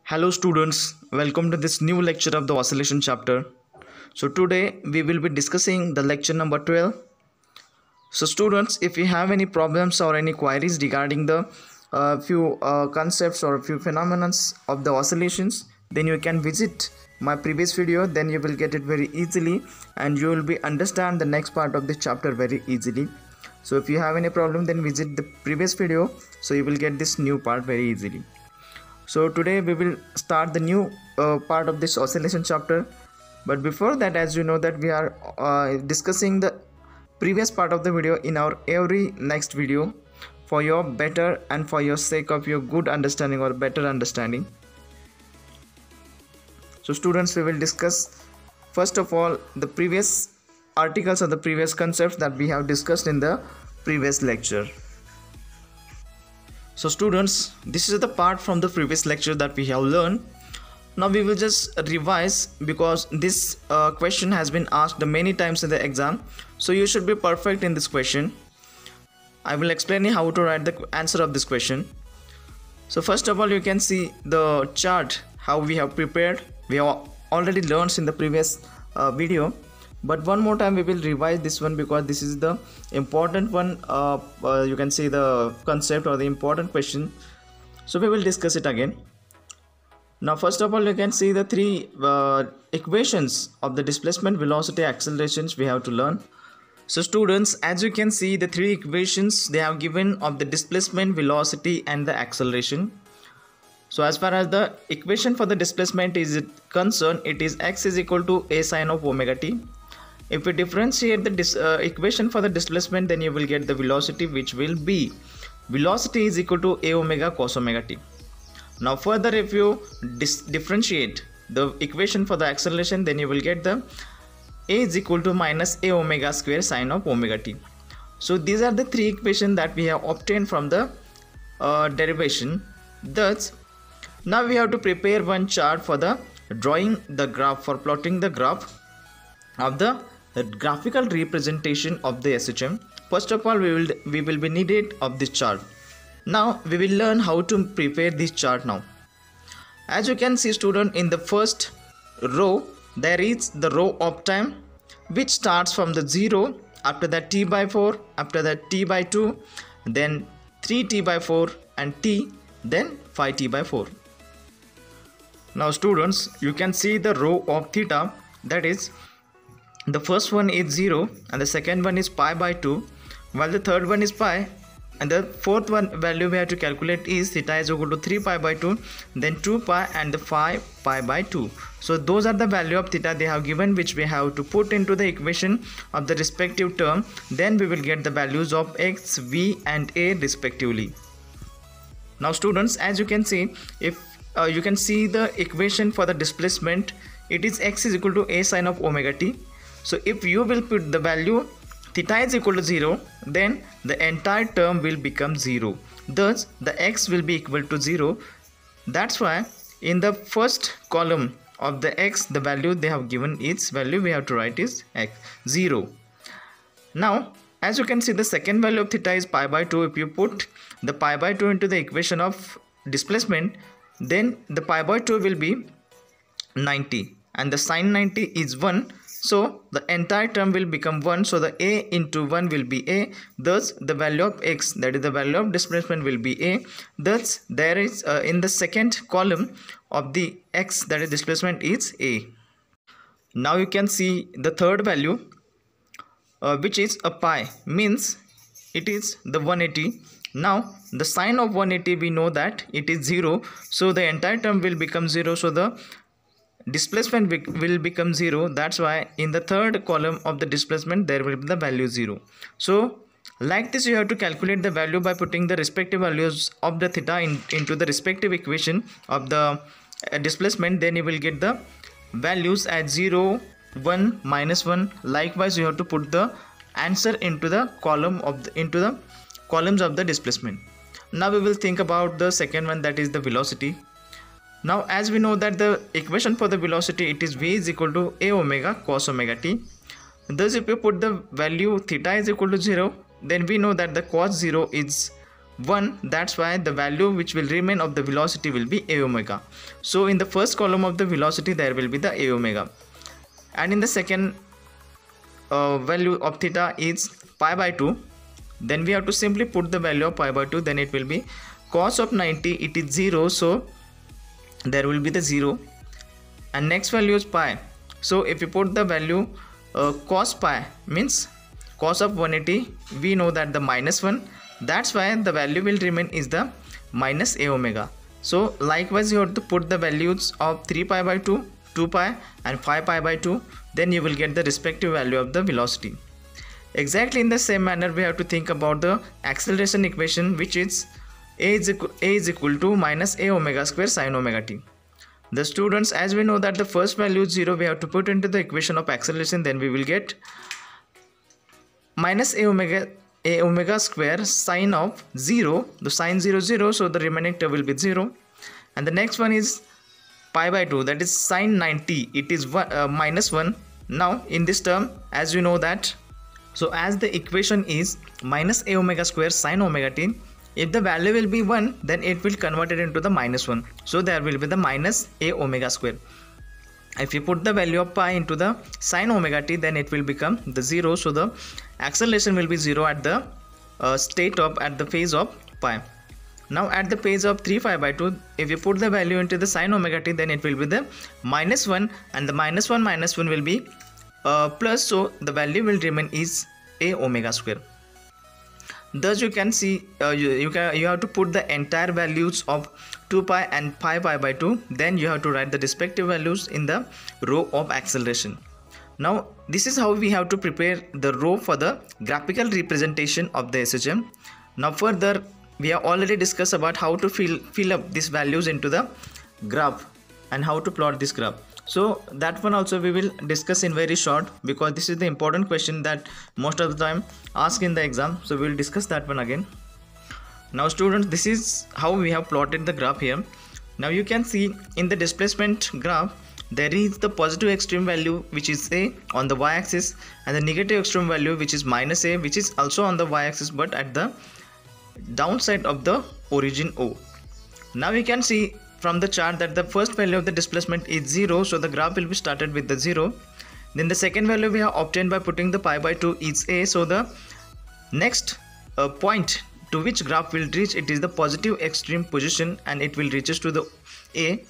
Hello students, welcome to this new lecture of the oscillation chapter. So today we will be discussing the lecture number 12. So students, if you have any problems or any queries regarding the few concepts or few phenomena of the oscillations, then you can visit my previous video, then you will get it very easily and you will be understand the next part of the chapter very easily. So if you have any problem, then visit the previous video, so you will get this new part very easily. So today we will start the new part of this oscillation chapter, but before that, as you know that we are discussing the previous part of the video in our every next video for your better and for your sake of your good understanding or better understanding. So students, we will discuss first of all the previous articles or the previous concepts that we have discussed in the previous lecture. So students, this is the part from the previous lecture that we have learned. Now we will just revise because this question has been asked many times in the exam. So you should be perfect in this question. I will explain you how to write the answer of this question. So first of all, you can see the chart how we have prepared. We have already learned in the previous video. But one more time we will revise this one because this is the important one. You can see the concept or the important question, so we will discuss it again. Now first of all, you can see the three equations of the displacement, velocity, accelerations we have to learn. So students, as you can see the three equations they have given of the displacement, velocity and the acceleration. So as far as the equation for the displacement is concerned, it is x is equal to a sine of omega t. If we differentiate the equation for the displacement, then you will get the velocity, which will be velocity is equal to a omega cos omega t. Now further, if you differentiate the equation for the acceleration, then you will get the a is equal to minus a omega square sine of omega t. So these are the three equations that we have obtained from the derivation. Thus now we have to prepare one chart for the drawing the graph, for plotting the graph of the graphical representation of the SHM. First of all, we will be needed of this chart. Now we will learn how to prepare this chart. Now as you can see student, in the first row there is the row of time which starts from the 0, after that t by 4, after that t by 2, then 3t by 4 and t, then 5t by 4. Now students, you can see the row of theta, that is the first one is 0 and the second one is pi by 2, while the third one is pi, and the fourth one value we have to calculate is theta is equal to 3 pi by 2, then 2 pi and the 5 pi by 2. So those are the value of theta they have given, which we have to put into the equation of the respective term. Then we will get the values of x, v and a respectively. Now students, as you can see, if you can see the equation for the displacement, it is x is equal to a sine of omega t. So if you will put the value theta is equal to 0, then the entire term will become 0. Thus the x will be equal to 0. That's why in the first column of the x, the value they have given, its value we have to write is x 0. Now as you can see, the second value of theta is pi by 2. If you put the pi by 2 into the equation of displacement, then the pi by 2 will be 90 and the sine 90 is 1. So the entire term will become 1. So the a into 1 will be a. Thus the value of x, that is the value of displacement, will be a. Thus there is in the second column of the x, that is displacement, is a. Now you can see the third value which is a pi, means it is the 180. Now the sine of 180 we know that it is 0. So the entire term will become 0. So the displacement will become 0. That's why in the third column of the displacement there will be the value 0. So like this, you have to calculate the value by putting the respective values of the theta into the respective equation of the displacement. Then you will get the values at 0, 1, minus 1. Likewise, you have to put the answer into the column of the columns of the displacement. Now we will think about the second one, that is the velocity. Now as we know that the equation for the velocity, it is v is equal to a omega cos omega t. Thus if you put the value theta is equal to 0, then we know that the cos 0 is 1, that's why the value which will remain of the velocity will be a omega. So in the first column of the velocity there will be the a omega, and in the second value of theta is pi by 2. Then we have to simply put the value of pi by 2, then it will be cos of 90, it is 0, so there will be the 0, and next value is pi. So if you put the value cos pi means cos of 180, we know that the minus 1, that's why the value will remain is the minus a omega. So likewise you have to put the values of 3 pi by 2, 2 pi and 5 pi by 2, then you will get the respective value of the velocity. Exactly in the same manner we have to think about the acceleration equation, which is a is equal to minus a omega square sine omega t. The students, as we know that the first value is 0, we have to put into the equation of acceleration, then we will get minus a omega square sine of 0, the sine 0 0, so the remaining term will be 0, and the next one is pi by 2, that is sine 90, it is minus 1. Now in this term, as you know that, so as the equation is minus a omega square sine omega t, if the value will be 1, then it will convert it into the minus 1, so there will be the minus a omega square. If you put the value of pi into the sine omega t, then it will become the 0, so the acceleration will be 0 at the at the phase of pi. Now at the phase of 3 pi by 2, if you put the value into the sine omega t, then it will be the minus 1, and the minus 1 will be plus, so the value will remain is a omega square. Thus you can see you have to put the entire values of 2 pi and pi by 2, then you have to write the respective values in the row of acceleration. Now this is how we have to prepare the row for the graphical representation of the SHM. Now further we have already discussed about how to fill up these values into the graph and how to plot this graph. So that one also we will discuss in very short, because this is the important question that most of the time asked in the exam. So we will discuss that one again. Now students, this is how we have plotted the graph here. Now you can see in the displacement graph there is the positive extreme value which is a on the y-axis, and the negative extreme value which is minus a, which is also on the y-axis but at the downside of the origin O. Now we can see from the chart that the first value of the displacement is 0, so the graph will be started with the 0. Then the second value we have obtained by putting the pi by 2 is a, so the next point to which graph will reach, it is the positive extreme position, and it will reaches to the a,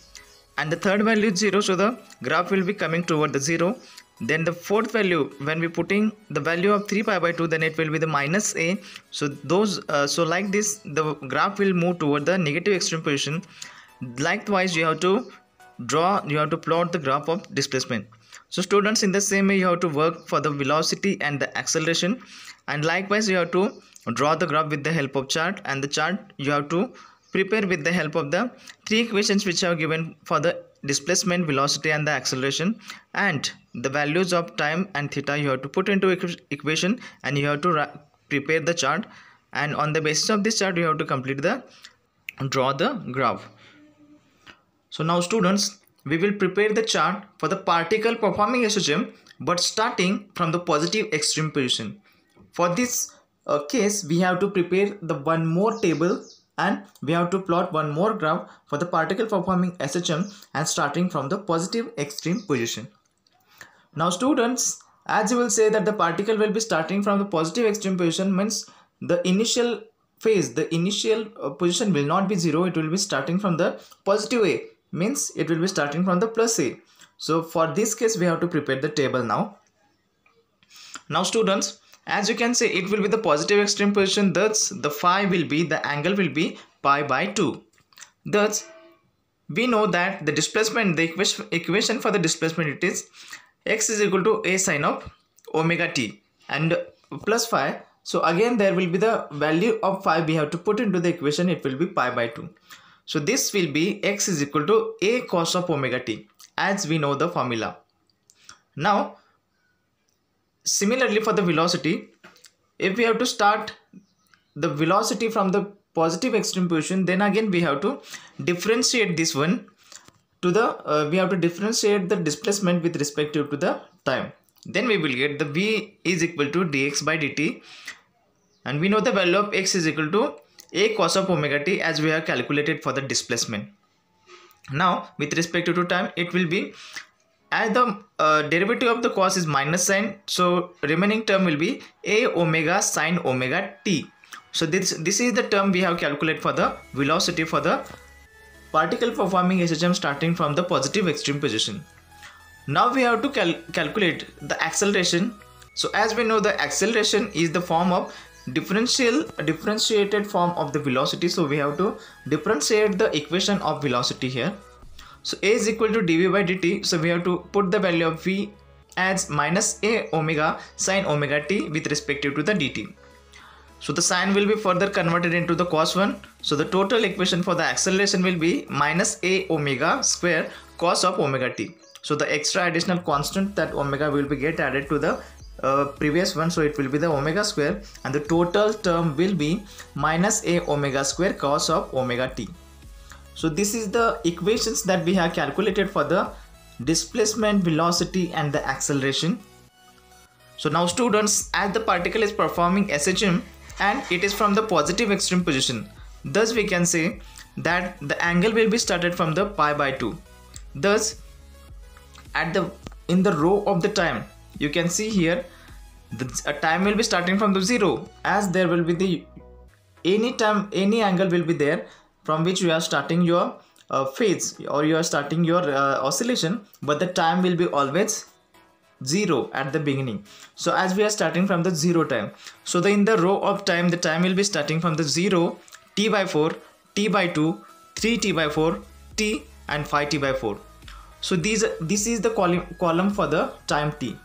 and the third value is 0, so the graph will be coming toward the 0. Then the fourth value, when we putting the value of 3 pi by 2, then it will be the minus a, so those so like this the graph will move toward the negative extreme position. Likewise you have to plot the graph of displacement. So students, in the same way you have to work for the velocity and the acceleration, and likewise you have to draw the graph with the help of chart, and the chart you have to prepare with the help of the three equations which are given for the displacement, velocity and the acceleration, and the values of time and theta you have to put into equation, and you have to prepare the chart, and on the basis of this chart you have to draw the graph. So now students, we will prepare the chart for the particle performing SHM, but starting from the positive extreme position. For this case we have to prepare the one more table, and we have to plot one more graph for the particle performing SHM and starting from the positive extreme position. Now students, as you will say that the particle will be starting from the positive extreme position, means the initial phase, the initial position will not be 0, it will be starting from the positive a, means it will be starting from the plus a. So for this case we have to prepare the table now. Now students, as you can see, it will be the positive extreme position, thus the phi will be, the angle will be pi by 2. Thus we know that the displacement, the equation for the displacement, it is x is equal to a sine of omega t and plus phi. So again there will be the value of phi we have to put into the equation, it will be pi by 2. So this will be x is equal to a cos of omega t, as we know the formula. Now similarly for the velocity, if we have to start the velocity from the positive extreme position, then again we have to differentiate this one to the we have to differentiate the displacement with respect to the time. Then we will get the v is equal to dx by dt, and we know the value of x is equal to a cos of omega t as we have calculated for the displacement. Now with respect to time, it will be, as the derivative of the cos is minus sign, so remaining term will be a omega sine omega t. So this is the term we have calculated for the velocity for the particle performing SHM starting from the positive extreme position. Now we have to calculate the acceleration. So as we know, the acceleration is the form of differentiated form of the velocity. So we have to differentiate the equation of velocity here. So a is equal to dv by dt. So we have to put the value of v as minus a omega sine omega t with respect to the dt. So the sine will be further converted into the cos 1. So the total equation for the acceleration will be minus a omega square cos of omega t. So the extra additional constant, that omega, will be get added to the previous one. So it will be the omega square, and the total term will be minus a omega square cos of omega t. So this is the equations that we have calculated for the displacement, velocity and the acceleration. So now students, as the particle is performing SHM and it is from the positive extreme position, thus we can say that the angle will be started from the pi by 2. Thus in the row of the time, you can see here the time will be starting from the 0, as there will be the any angle will be there from which you are starting your phase, or you are starting your oscillation, but the time will be always 0 at the beginning. So as we are starting from the 0 time, so in the row of time, the time will be starting from the 0, t by 4, t by 2, 3t by 4, t and 5t by 4. So this is the column for the time t.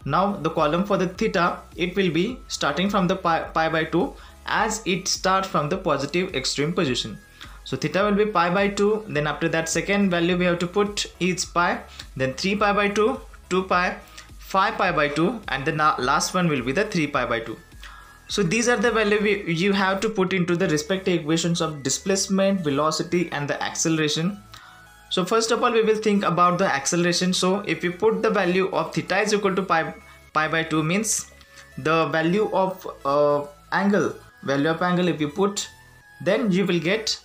Now the column for the theta, it will be starting from the pi by 2, as it starts from the positive extreme position. So theta will be pi by 2, then after that second value we have to put is pi, then 3 pi by 2, 2 pi, 5 pi by 2, and the last one will be the 3 pi by 2. So these are the value you have to put into the respective equations of displacement, velocity and the acceleration. So first of all, we will think about the acceleration. So if you put the value of theta is equal to pi by 2, means the value of angle if you put, then you will get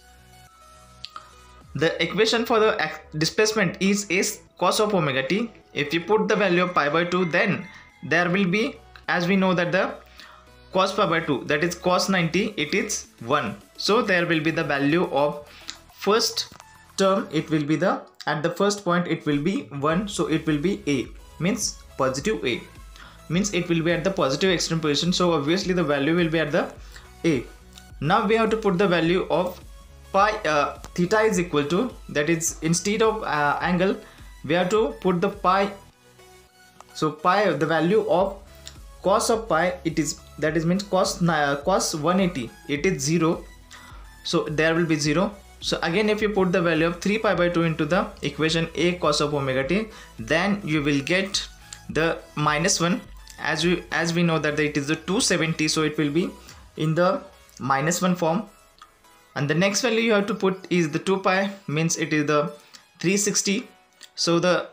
the equation for the displacement is cos of omega t. If you put the value of pi by 2, then there will be, as we know that the cos pi by 2, that is cos 90, it is 1. So there will be the value of first term, it will be the, at the first point it will be 1. So it will be a, means positive a, means it will be at the positive extreme position. So obviously the value will be at the a. Now we have to put the value of pi, theta is equal to, that is instead of angle we have to put the pi. So pi, the value of cos of pi, it is, that is means cos 180, it is 0. So there will be 0. So again if you put the value of 3 pi by 2 into the equation a cos of omega t, then you will get the minus 1, as we know that it is the 270, so it will be in the minus 1 form. And the next value you have to put is the 2 pi, means it is the 360. So the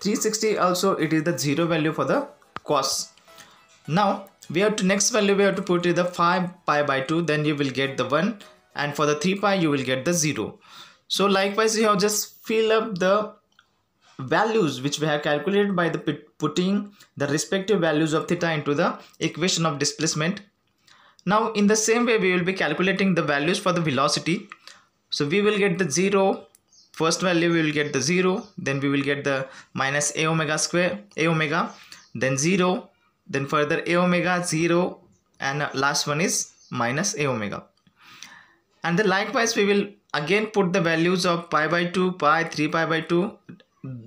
360 also, it is the 0 value for the cos. Now we have to, next value we have to put is the 5 pi by 2, then you will get the 1, and for the 3 pi you will get the 0. So likewise you have just fill up the values which we have calculated by the putting the respective values of theta into the equation of displacement. Now in the same way we will be calculating the values for the velocity. So we will get the 0, first value we will get the 0, then we will get the minus a omega square, a omega, then 0, then further a omega, 0, and last one is minus a omega. And then likewise we will again put the values of pi by 2, pi, 3 pi by 2.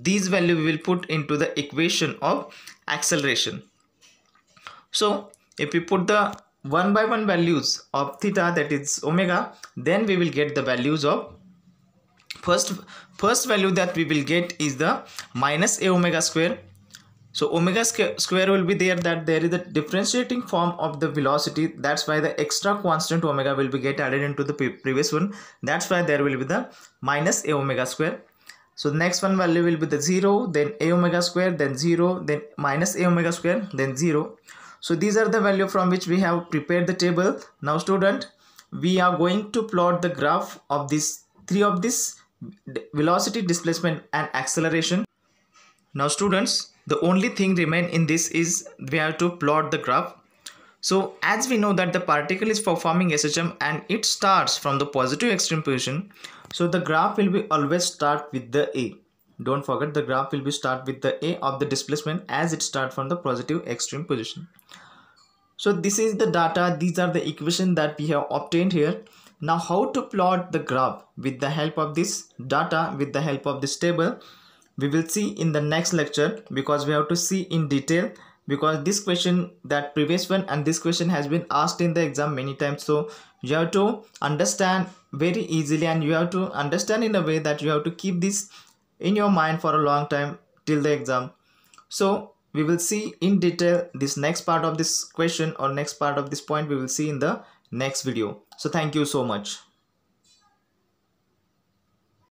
These value we will put into the equation of acceleration. So if we put the 1 by 1 values of theta, that is omega, then we will get the values of first value that we will get is the minus a omega square. So omega square will be there, that there is a differentiating form of the velocity, that's why the extra constant omega will be get added into the previous one, that's why there will be the minus a omega square. So the next one value will be the 0, then a omega square, then 0, then minus a omega square, then 0. So these are the value from which we have prepared the table. Now student, we are going to plot the graph of these three of this velocity, displacement and acceleration. Now students, the only thing remain in this is we have to plot the graph. So as we know that the particle is performing SHM and it starts from the positive extreme position, so the graph will be always start with the A. Don't forget, the graph will be start with the A of the displacement as it start from the positive extreme position. So this is the data, these are the equation that we have obtained here. Now how to plot the graph with the help of this data, with the help of this table, we will see in the next lecture, because we have to see in detail, because this question, that previous one and this question has been asked in the exam many times. So you have to understand very easily and you have to understand in a way that you have to keep this in your mind for a long time till the exam. So we will see in detail this next part of this question or next part of this point we will see in the next video. So thank you so much.